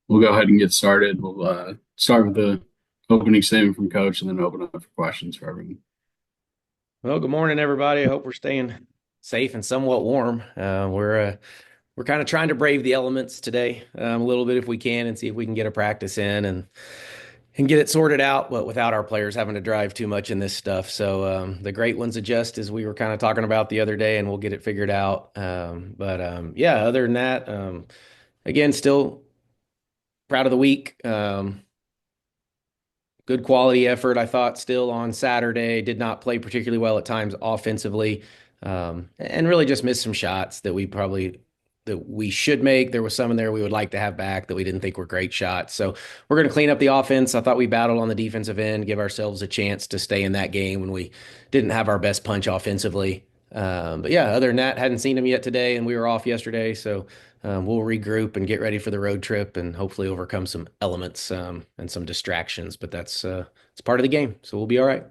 We'll go ahead and get started. We'll start with the opening statement from Coach and then open up for questions for everyone. Well, good morning, everybody. I hope we're staying safe and somewhat warm. We're kind of trying to brave the elements today, a little bit if we can, and see if we can get a practice in and get it sorted out, but without our players having to drive too much in this stuff. So the great ones adjust as we were kind of talking about the other day, and we'll get it figured out. Yeah, other than that, again, still proud of the week. Good quality effort, I thought, still on Saturday. Did not play particularly well at times offensively, and really just missed some shots that we should make. There was some in there we would like to have back that we didn't think were great shots. So we're going to clean up the offense. I thought we battled on the defensive end, give ourselves a chance to stay in that game when we didn't have our best punch offensively. But yeah, other than that, hadn't seen him yet today, and we were off yesterday, so we'll regroup and get ready for the road trip, and hopefully overcome some elements and some distractions. But that's it's part of the game, so we'll be all right.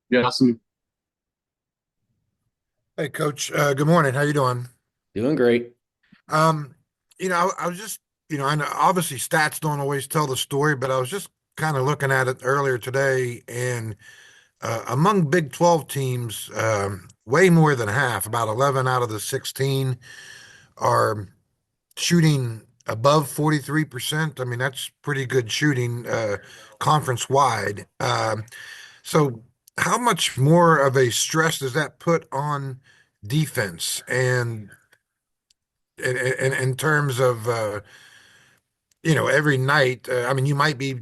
Yeah, awesome. Hey, Coach. Good morning. How you doing? Doing great. Um, I was just, I know obviously stats don't always tell the story, but I was just kind of looking at it earlier today, and among Big 12 teams, way more than half, about 11 out of the 16, are shooting above 43%. I mean, that's pretty good shooting, conference wide. So how much more of a stress does that put on defense and in terms of every night? I mean, you might be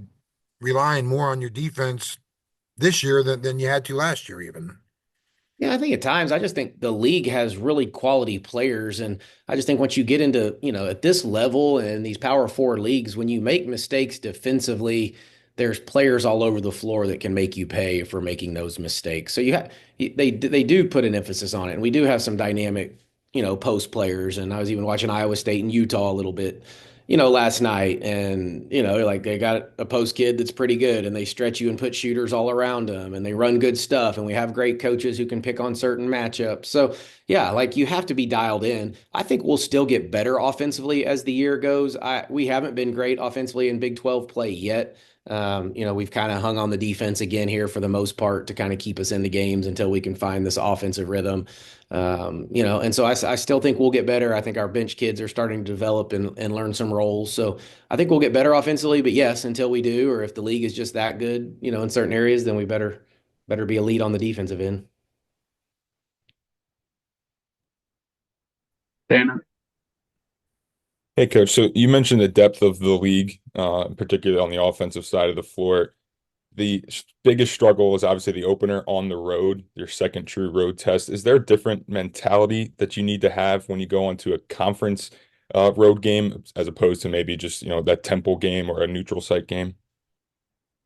relying more on your defense this year than you had to last year, even. Yeah, I think at times I just think the league has really quality players, and I just think once you get into at this level and these Power Four leagues, when you make mistakes defensively, there's players all over the floor that can make you pay for making those mistakes. So they do put an emphasis on it, and we do have some dynamic post players. And I was even watching Iowa State and Utah a little bit last night, and like they got a post kid that's pretty good, and they stretch you and put shooters all around them, and they run good stuff, and we have great coaches who can pick on certain matchups. So yeah, like you have to be dialed in. I think we'll still get better offensively as the year goes. We haven't been great offensively in Big 12 play yet. We've kind of hung on the defense again here for the most part to kind of keep us in the games until we can find this offensive rhythm. And so I still think we'll get better. I think our bench kids are starting to develop and learn some roles. So I think we'll get better offensively. But yes, until we do, or if the league is just that good, in certain areas, then we better be elite on the defensive end. Dana. Hey, Coach. So you mentioned the depth of the league, particularly on the offensive side of the floor. The biggest struggle is obviously the opener on the road, your second true road test. Is there a different mentality that you need to have when you go onto a conference road game as opposed to maybe just, that Temple game or a neutral site game?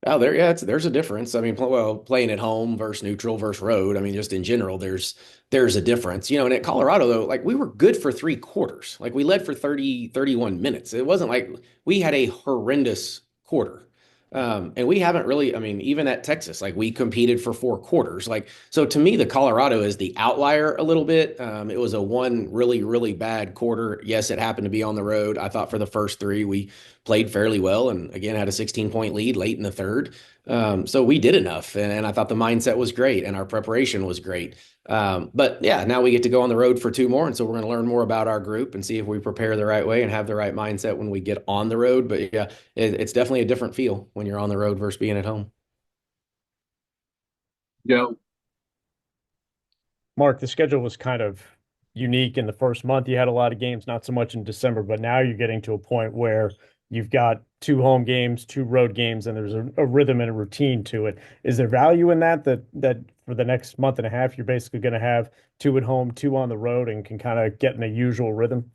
Oh, yeah, there's a difference. I mean, playing at home versus neutral versus road. I mean, just in general, there's a difference. And at Colorado though, like we were good for 3 quarters. Like we led for 31 minutes. It wasn't like we had a horrendous quarter. And we haven't really, I mean, even at Texas, like we competed for 4 quarters. Like, so to me, the Colorado is the outlier a little bit. It was a one really, really bad quarter. Yes, it happened to be on the road. I thought for the first three, we played fairly well and again had a 16-point lead late in the third. So we did enough. And I thought the mindset was great and our preparation was great. But yeah, now we get to go on the road for 2 more. And so we're going to learn more about our group and see if we prepare the right way and have the right mindset when we get on the road. But yeah, it's definitely a different feel when you're on the road versus being at home. Go. Mark, the schedule was kind of unique in the first month. You had a lot of games, not so much in December, but now you're getting to a point where you've got 2 home games, 2 road games, and there's a rhythm and a routine to it. Is there value in that for the next month and a half, you're basically going to have 2 at home, 2 on the road, and can kind of get in a usual rhythm?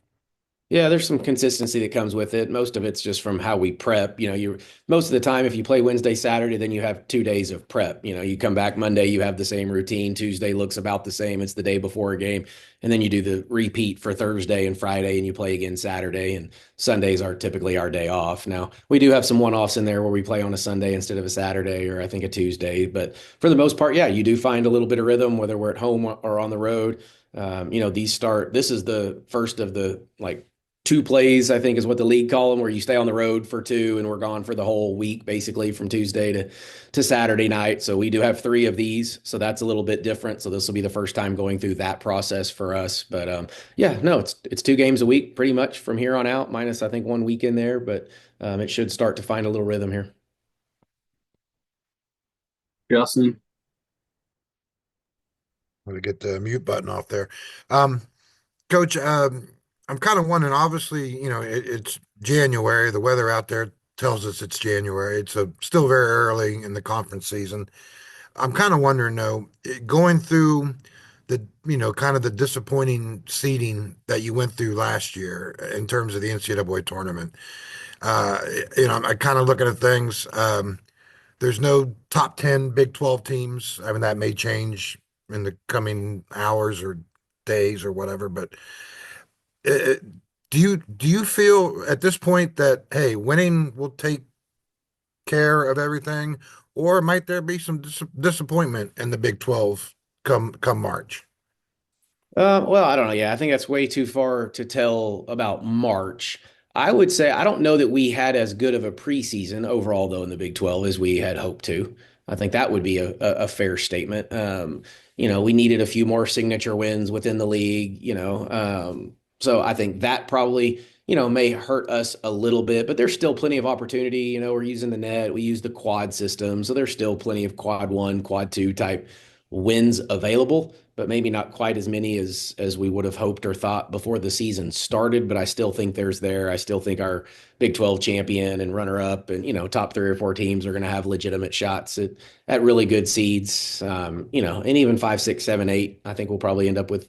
Yeah, there's some consistency that comes with it. Most of it's just from how we prep. You most of the time, if you play Wednesday, Saturday, then you have 2 days of prep. You come back Monday, you have the same routine. Tuesday looks about the same. It's the day before a game. And then you do the repeat for Thursday and Friday, and you play again Saturday. And Sundays are typically our day off. Now, we do have some one-offs in there where we play on a Sunday instead of a Saturday or I think a Tuesday. But for the most part, yeah, you do find a little bit of rhythm, whether we're at home or on the road. This is the first of the like two plays, I think is what the league call them, where you stay on the road for two and we're gone for the whole week, basically from Tuesday to Saturday night. So we do have three of these. So that's a little bit different. So this will be the first time going through that process for us. But yeah, no, it's 2 games a week pretty much from here on out, minus I think 1 week in there, but it should start to find a little rhythm here. Justin. Let me get the mute button off there. Um, Coach, I'm kind of wondering, obviously, it's January. The weather out there tells us it's January. It's still very early in the conference season. I'm kind of wondering, though, going through kind of the disappointing seeding that you went through last year in terms of the NCAA tournament. Uh, I kind of looking at things. There's no top 10 Big 12 teams. I mean, that may change in the coming hours or days or whatever, but uh, do you feel at this point that, hey, winning will take care of everything, or might there be some disappointment in the Big 12 come March? Well, I don't know. Yeah, I think that's way too far to tell about March. I would say I don't know that we had as good of a preseason overall, though, in the Big 12 as we had hoped to. I think that would be a fair statement. We needed a few more signature wins within the league, so I think that probably, may hurt us a little bit, but there's still plenty of opportunity. We're using the net, we use the quad system, so there's still plenty of quad one, quad two type wins available, but maybe not quite as many as we would have hoped or thought before the season started. But I still think there's there. I still think our Big 12 champion and runner up and top 3 or 4 teams are going to have legitimate shots at really good seeds. And even 5, 6, 7, 8. I think we'll probably end up with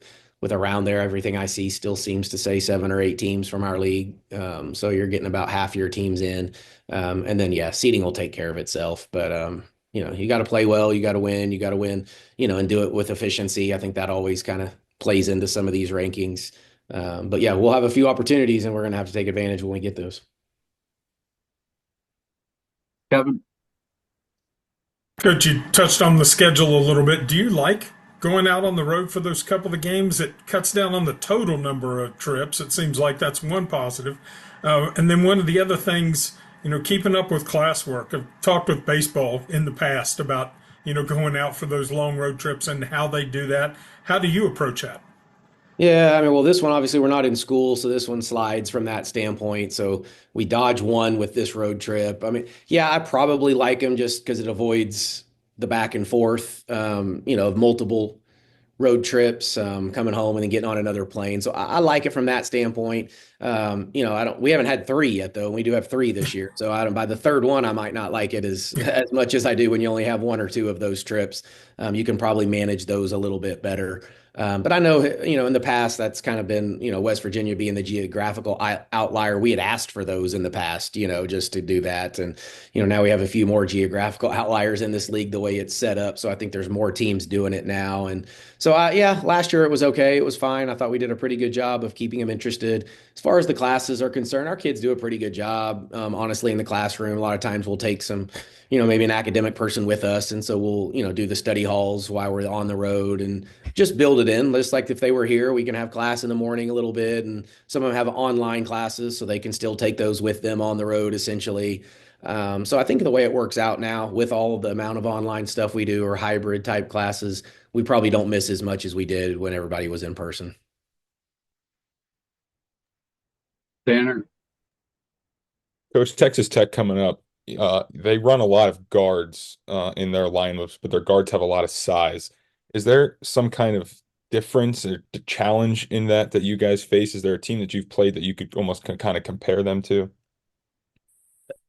around there. Everything I see still seems to say 7 or 8 teams from our league. So you're getting about half your teams in. And then, yeah, seeding will take care of itself. But, you got to play well, you got to win, and do it with efficiency. I think that always kind of plays into some of these rankings. But yeah, we'll have a few opportunities and we're going to have to take advantage when we get those. Kevin. Coach, you touched on the schedule a little bit. Do you like going out on the road for those couple of games? It cuts down on the total number of trips. It seems like that's one positive. And then one of the other things, keeping up with classwork. I've talked with baseball in the past about, going out for those long road trips and how they do that. How do you approach that? Yeah, I mean, well, this one obviously we're not in school, so this one slides from that standpoint. So we dodge one with this road trip. I mean, yeah, I probably like them just because it avoids the back and forth, of multiple road trips, coming home and then getting on another plane. So I like it from that standpoint. We haven't had 3 yet though. We do have 3 this year. So by the third one, I might not like it as much as I do when you only have 1 or 2 of those trips. You can probably manage those a little bit better. But I know, in the past, that's kind of been, West Virginia being the geographical outlier. We had asked for those in the past, just to do that. And, now we have a few more geographical outliers in this league, the way it's set up. So I think there's more teams doing it now. And so, yeah, last year it was okay. It was fine. I thought we did a pretty good job of keeping them interested. As far as the classes are concerned, our kids do a pretty good job, honestly, in the classroom. A lot of times we'll take some, maybe an academic person with us. And so we'll, do the study halls while we're on the road and just build it in. Just like if they were here, we can have class in the morning a little bit. And some of them have online classes, so they can still take those with them on the road, essentially. So I think the way it works out now with all of the amount of online stuff we do or hybrid type classes, we probably don't miss as much as we did when everybody was in person. Tanner. Coach, Texas Tech coming up. They run a lot of guards in their lineups, but their guards have a lot of size. Is there some kind of difference or challenge in that you guys face? Is there a team that you've played that you could almost kind of compare them to?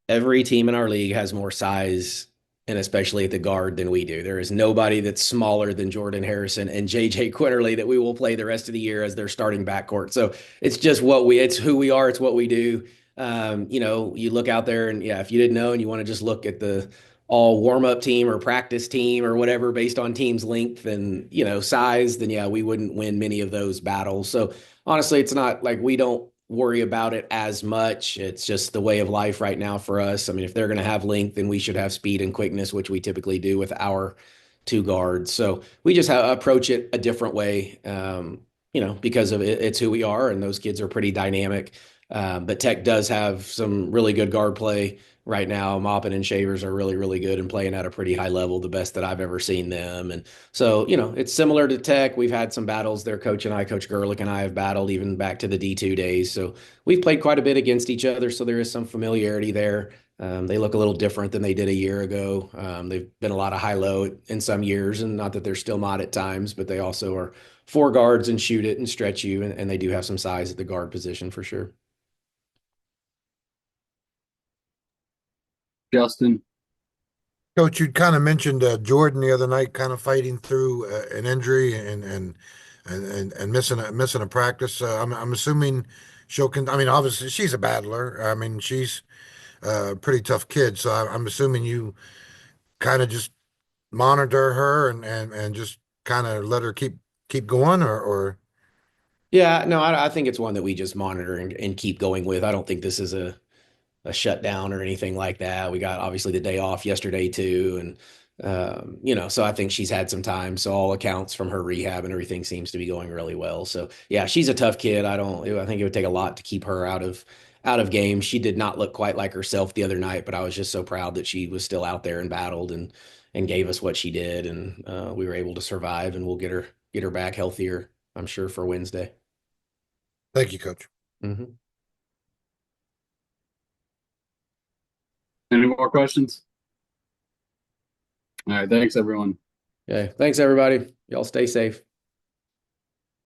Every team in our league has more size, and especially at the guard, than we do. There is nobody that's smaller than Jordan Harrison and JJ Quinterly that we will play the rest of the year as their starting backcourt. So it's just it's who we are. It's what we do. You look out there and yeah, if you didn't know and you want to just look at the all warm-up team or practice team or whatever based on team's length and, size, then yeah, we wouldn't win many of those battles. So honestly, it's not like we don't worry about it as much. It's just the way of life right now for us. I mean, if they're going to have length, then we should have speed and quickness, which we typically do with our two guards. So we just approach it a different way, because of it's who we are, and those kids are pretty dynamic. But Tech does have some really good guard play right now. Maupin and Shavers are really, really good and playing at a pretty high level, the best that I've ever seen them. And so, it's similar to Tech. We've had some battles. Their coach and I, Coach Gerlich and I, have battled even back to the D2 days. So we've played quite a bit against each other. So there is some familiarity there. They look a little different than they did a year ago. They've been a lot of high-low in some years, and not that they're still not at times, but they also are four guards and shoot it and stretch you, and they do have some size at the guard position for sure. Justin. Coach, you kind of mentioned Jordan the other night, kind of fighting through an injury and missing a practice. I'm assuming she'll I mean, obviously she's a battler. I mean, she's a pretty tough kid, so I'm assuming you kind of just monitor her and just kind of let her keep going, or Yeah, no, I think it's one that we just monitor and keep going with. I don't think this is a shutdown or anything like that. We got obviously the day off yesterday too, and so I think she's had some time. So all accounts from her rehab and everything seems to be going really well. So yeah, she's a tough kid. I think it would take a lot to keep her out of games. She did not look quite like herself the other night, but I was just so proud that she was still out there and battled and gave us what she did, and we were able to survive. And we'll get her back healthier, I'm sure, for Wednesday. thank you, Coach. Mm-hmm. Any more questions? All right. Thanks, everyone. Okay. Thanks, everybody. Y'all stay safe.